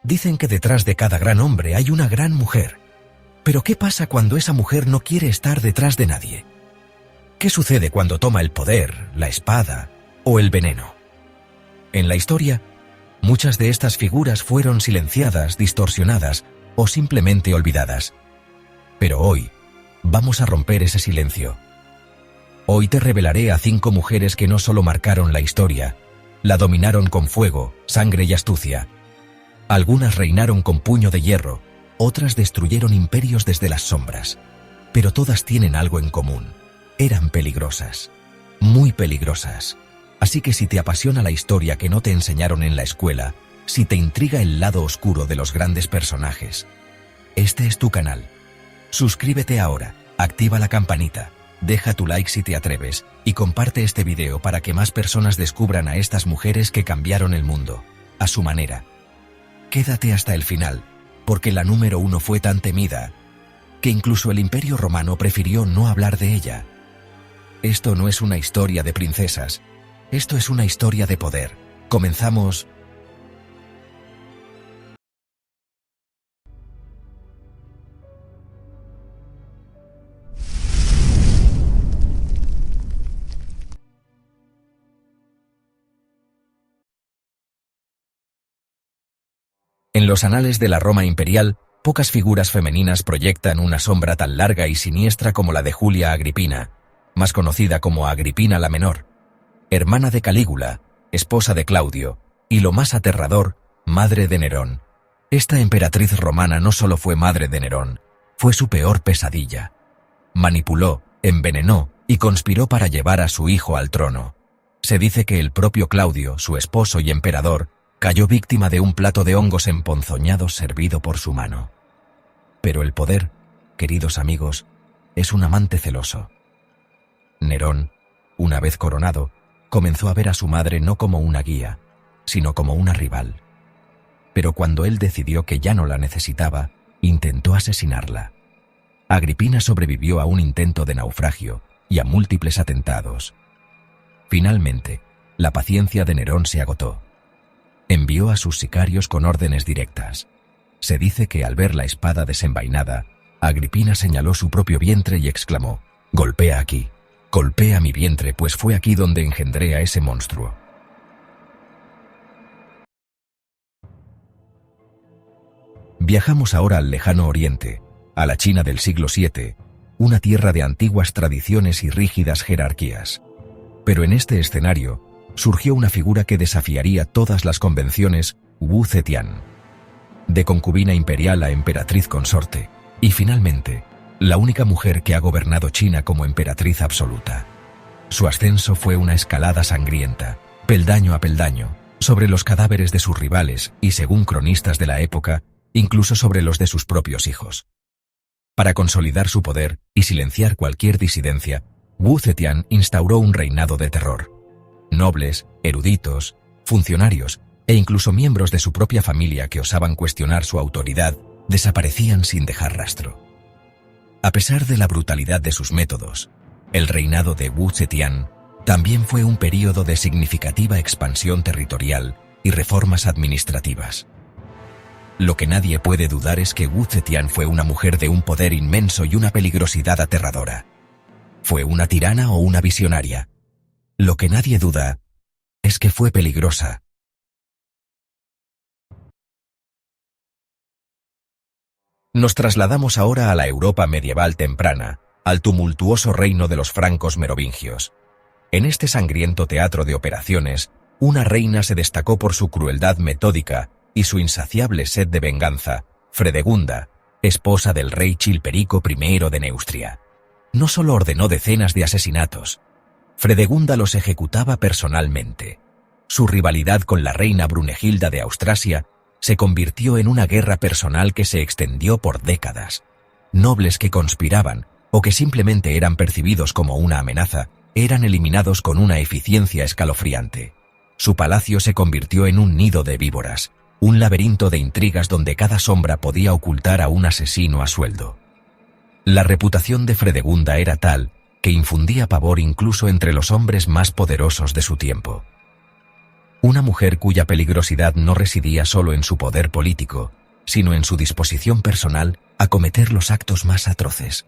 Dicen que detrás de cada gran hombre hay una gran mujer. Pero ¿qué pasa cuando esa mujer no quiere estar detrás de nadie? ¿Qué sucede cuando toma el poder, la espada o el veneno? En la historia, muchas de estas figuras fueron silenciadas, distorsionadas o simplemente olvidadas. Pero hoy, vamos a romper ese silencio. Hoy te revelaré a 5 mujeres que no solo marcaron la historia, la dominaron con fuego, sangre y astucia. Algunas reinaron con puño de hierro, otras destruyeron imperios desde las sombras. Pero todas tienen algo en común. Eran peligrosas, muy peligrosas. Así que si te apasiona la historia que no te enseñaron en la escuela, si te intriga el lado oscuro de los grandes personajes, este es tu canal. Suscríbete ahora, activa la campanita, deja tu like si te atreves y comparte este video para que más personas descubran a estas mujeres que cambiaron el mundo, a su manera. Quédate hasta el final, porque la número 1 fue tan temida que incluso el Imperio Romano prefirió no hablar de ella. Esto no es una historia de princesas, esto es una historia de poder. Comenzamos. En los anales de la Roma imperial, pocas figuras femeninas proyectan una sombra tan larga y siniestra como la de Julia Agripina, más conocida como Agripina la Menor, hermana de Calígula, esposa de Claudio, y lo más aterrador, madre de Nerón. Esta emperatriz romana no solo fue madre de Nerón, fue su peor pesadilla. Manipuló, envenenó y conspiró para llevar a su hijo al trono. Se dice que el propio Claudio, su esposo y emperador, cayó víctima de un plato de hongos emponzoñados servido por su mano. Pero el poder, queridos amigos, es un amante celoso. Nerón, una vez coronado, comenzó a ver a su madre no como una guía, sino como una rival. Pero cuando él decidió que ya no la necesitaba, intentó asesinarla. Agripina sobrevivió a un intento de naufragio y a múltiples atentados. Finalmente, la paciencia de Nerón se agotó. Envió a sus sicarios con órdenes directas. Se dice que al ver la espada desenvainada, Agripina señaló su propio vientre y exclamó: «Golpea aquí, golpea mi vientre, pues fue aquí donde engendré a ese monstruo». Viajamos ahora al lejano Oriente, a la China del siglo VII, una tierra de antiguas tradiciones y rígidas jerarquías. Pero en este escenario, surgió una figura que desafiaría todas las convenciones: Wu Zetian. De concubina imperial a emperatriz consorte, y finalmente, la única mujer que ha gobernado China como emperatriz absoluta. Su ascenso fue una escalada sangrienta, peldaño a peldaño, sobre los cadáveres de sus rivales y, según cronistas de la época, incluso sobre los de sus propios hijos. Para consolidar su poder y silenciar cualquier disidencia, Wu Zetian instauró un reinado de terror. Nobles, eruditos, funcionarios e incluso miembros de su propia familia que osaban cuestionar su autoridad desaparecían sin dejar rastro. A pesar de la brutalidad de sus métodos, el reinado de Wu Zetian también fue un período de significativa expansión territorial y reformas administrativas. Lo que nadie puede dudar es que Wu Zetian fue una mujer de un poder inmenso y una peligrosidad aterradora. ¿Fue una tirana o una visionaria? Lo que nadie duda es que fue peligrosa. Nos trasladamos ahora a la Europa medieval temprana, al tumultuoso reino de los francos merovingios. En este sangriento teatro de operaciones, una reina se destacó por su crueldad metódica y su insaciable sed de venganza: Fredegunda, esposa del rey Chilperico I de Neustria. No solo ordenó decenas de asesinatos, Fredegunda los ejecutaba personalmente. Su rivalidad con la reina Brunegilda de Austrasia se convirtió en una guerra personal que se extendió por décadas. Nobles que conspiraban o que simplemente eran percibidos como una amenaza eran eliminados con una eficiencia escalofriante. Su palacio se convirtió en un nido de víboras, un laberinto de intrigas donde cada sombra podía ocultar a un asesino a sueldo. La reputación de Fredegunda era tal que infundía pavor incluso entre los hombres más poderosos de su tiempo. Una mujer cuya peligrosidad no residía solo en su poder político, sino en su disposición personal a cometer los actos más atroces.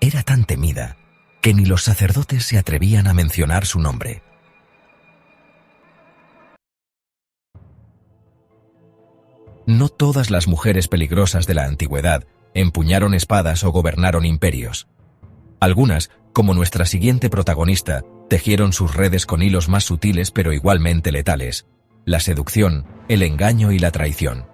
Era tan temida que ni los sacerdotes se atrevían a mencionar su nombre. No todas las mujeres peligrosas de la antigüedad empuñaron espadas o gobernaron imperios. Algunas, como nuestra siguiente protagonista, tejieron sus redes con hilos más sutiles pero igualmente letales: la seducción, el engaño y la traición.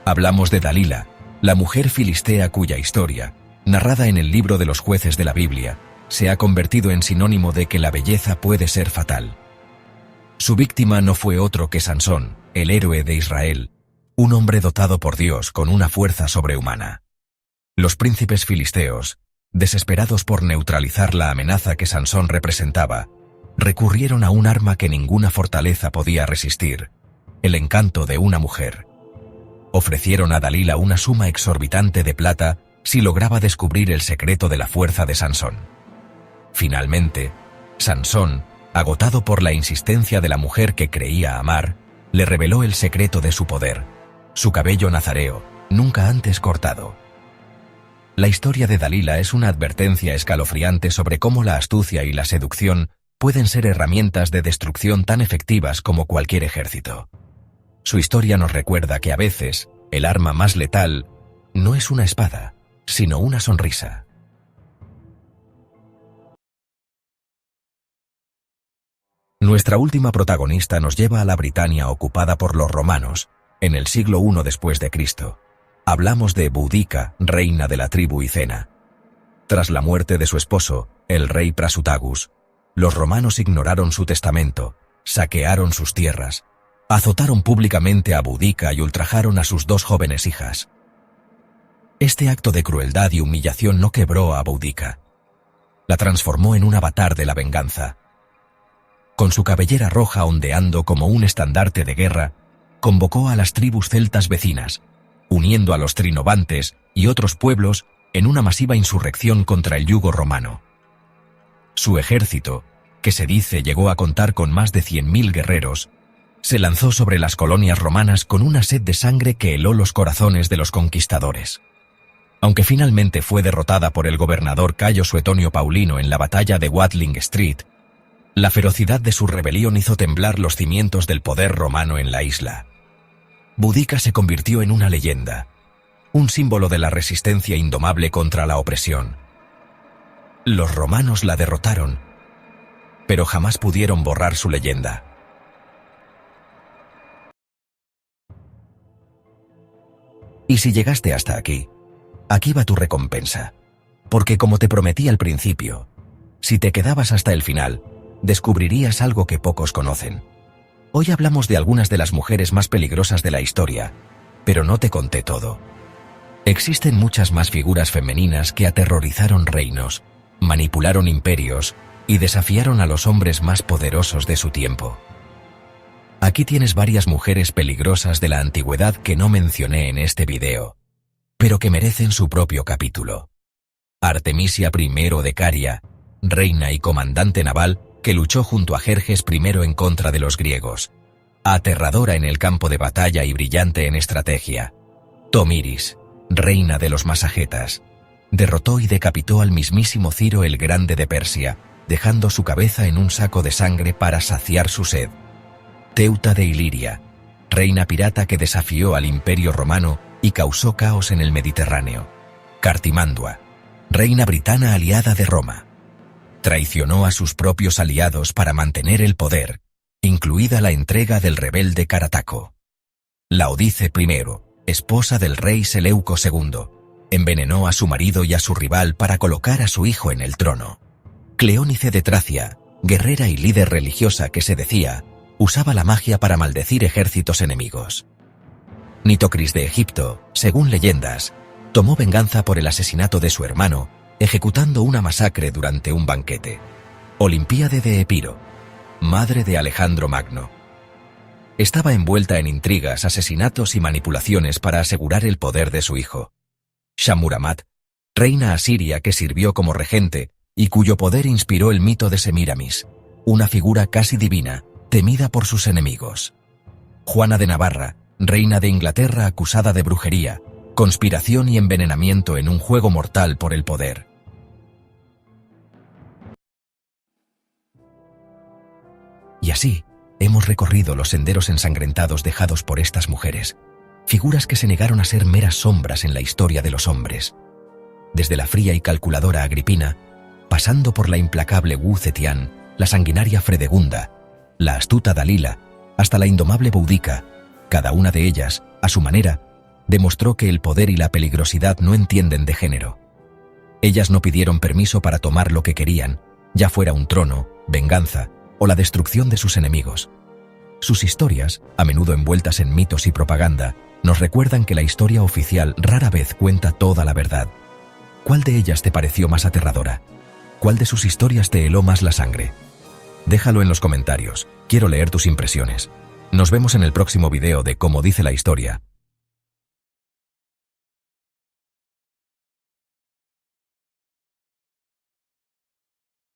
Hablamos de Dalila, la mujer filistea cuya historia, narrada en el libro de los jueces de la Biblia, se ha convertido en sinónimo de que la belleza puede ser fatal. Su víctima no fue otro que Sansón, el héroe de Israel, un hombre dotado por Dios con una fuerza sobrehumana. Los príncipes filisteos, desesperados por neutralizar la amenaza que Sansón representaba, recurrieron a un arma que ninguna fortaleza podía resistir: el encanto de una mujer. Ofrecieron a Dalila una suma exorbitante de plata si lograba descubrir el secreto de la fuerza de Sansón. Finalmente, Sansón, agotado por la insistencia de la mujer que creía amar, le reveló el secreto de su poder: su cabello nazareo, nunca antes cortado. La historia de Dalila es una advertencia escalofriante sobre cómo la astucia y la seducción pueden ser herramientas de destrucción tan efectivas como cualquier ejército. Su historia nos recuerda que a veces el arma más letal no es una espada, sino una sonrisa. Nuestra última protagonista nos lleva a la Britania ocupada por los romanos, en el siglo I después de Cristo. Hablamos de Boudica, reina de la tribu Icena. Tras la muerte de su esposo, el rey Prasutagus, los romanos ignoraron su testamento, saquearon sus tierras, azotaron públicamente a Boudica y ultrajaron a sus 2 jóvenes hijas. Este acto de crueldad y humillación no quebró a Boudica. La transformó en un avatar de la venganza. Con su cabellera roja ondeando como un estandarte de guerra, convocó a las tribus celtas vecinas, uniendo a los trinovantes y otros pueblos en una masiva insurrección contra el yugo romano. Su ejército, que se dice llegó a contar con más de 100.000 guerreros, se lanzó sobre las colonias romanas con una sed de sangre que heló los corazones de los conquistadores. Aunque finalmente fue derrotada por el gobernador Cayo Suetonio Paulino en la batalla de Watling Street, la ferocidad de su rebelión hizo temblar los cimientos del poder romano en la isla. Boudica se convirtió en una leyenda, un símbolo de la resistencia indomable contra la opresión. Los romanos la derrotaron, pero jamás pudieron borrar su leyenda. Y si llegaste hasta aquí, aquí va tu recompensa, porque como te prometí al principio, si te quedabas hasta el final, descubrirías algo que pocos conocen. Hoy hablamos de algunas de las mujeres más peligrosas de la historia, pero no te conté todo. Existen muchas más figuras femeninas que aterrorizaron reinos, manipularon imperios y desafiaron a los hombres más poderosos de su tiempo. Aquí tienes varias mujeres peligrosas de la antigüedad que no mencioné en este video, pero que merecen su propio capítulo. Artemisia I de Caria, reina y comandante naval que luchó junto a Jerjes I en contra de los griegos. Aterradora en el campo de batalla y brillante en estrategia. Tomiris, reina de los masagetas, derrotó y decapitó al mismísimo Ciro el Grande de Persia, dejando su cabeza en un saco de sangre para saciar su sed. Teuta de Iliria, reina pirata que desafió al Imperio Romano y causó caos en el Mediterráneo. Cartimandua, reina britana aliada de Roma. Traicionó a sus propios aliados para mantener el poder, incluida la entrega del rebelde Carataco. Laodice I, esposa del rey Seleuco II, envenenó a su marido y a su rival para colocar a su hijo en el trono. Cleónice de Tracia, guerrera y líder religiosa que se decía, usaba la magia para maldecir ejércitos enemigos. Nitocris de Egipto, según leyendas, tomó venganza por el asesinato de su hermano, ejecutando una masacre durante un banquete. Olimpíade de Epiro, madre de Alejandro Magno. Estaba envuelta en intrigas, asesinatos y manipulaciones para asegurar el poder de su hijo. Shamuramat, reina asiria que sirvió como regente y cuyo poder inspiró el mito de Semíramis, una figura casi divina, temida por sus enemigos. Juana de Navarra, reina de Inglaterra acusada de brujería, conspiración y envenenamiento en un juego mortal por el poder. Y así, hemos recorrido los senderos ensangrentados dejados por estas mujeres, figuras que se negaron a ser meras sombras en la historia de los hombres. Desde la fría y calculadora Agripina, pasando por la implacable Wu Zetian, la sanguinaria Fredegunda, la astuta Dalila, hasta la indomable Boudica, cada una de ellas, a su manera, demostró que el poder y la peligrosidad no entienden de género. Ellas no pidieron permiso para tomar lo que querían, ya fuera un trono, venganza o la destrucción de sus enemigos. Sus historias, a menudo envueltas en mitos y propaganda, nos recuerdan que la historia oficial rara vez cuenta toda la verdad. ¿Cuál de ellas te pareció más aterradora? ¿Cuál de sus historias te heló más la sangre? Déjalo en los comentarios, quiero leer tus impresiones. Nos vemos en el próximo video de Como dice la historia.